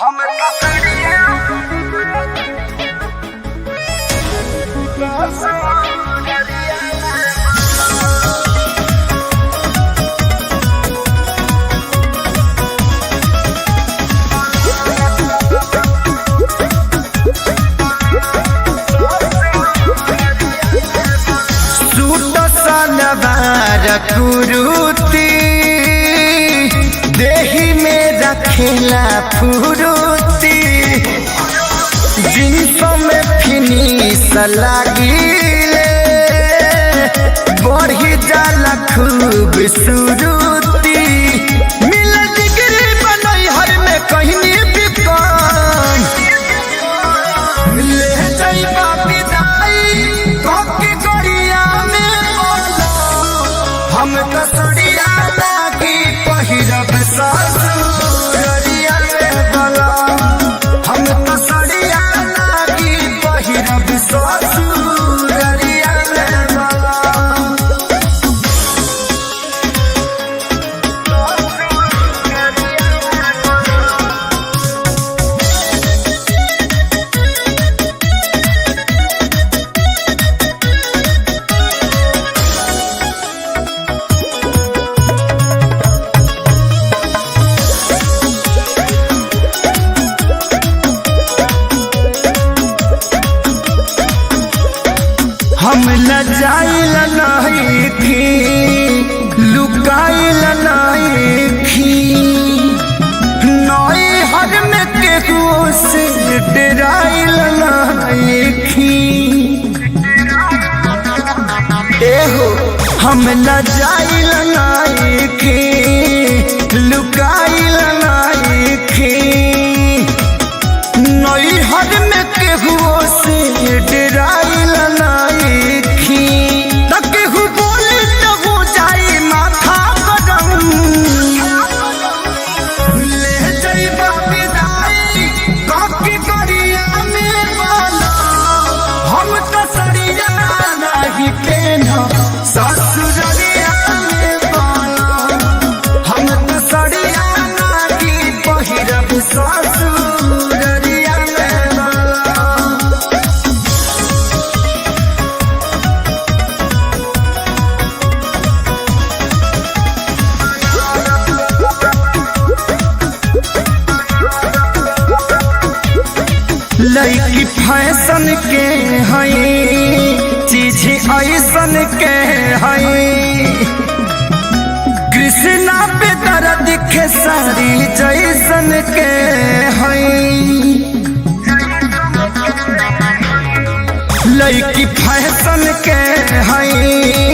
हम कुरुती देही में रखेला फुरुती जिनसों में फिनिश लागिले बढ़ी जाला खूब सुरुती मिल डिग्री बनई हर में कहीं भी कम ले जाइबा विदाई कोकी गोरिया में हम कसड़िया लागी पहिरब ससुरिया में बला हम कसड़िया लागी पहिरब ससुरिया में बला हम लजाइल नहीं थी लुकाइल नहीं थी नई हर में केहू से डराइल नहीं थी एहो हम लजाइल नहीं थी लुकाइल नहीं थी नई हर में केहू से डराइल नहीं थी केहू बोली तो हो जाई माथा गरम ले जाइबा विदाई कोकी गोरिया में बला हम तो सड़िया नहीं पेनो ससुरिया में बला हम तो सड़िया नहीं पहिरब ससुरिया में बला लड़की फैशन के हई चीज ऐसन के हई कृष्णा पे दर्द के सारी जैसन के हई लड़की फैशन के हई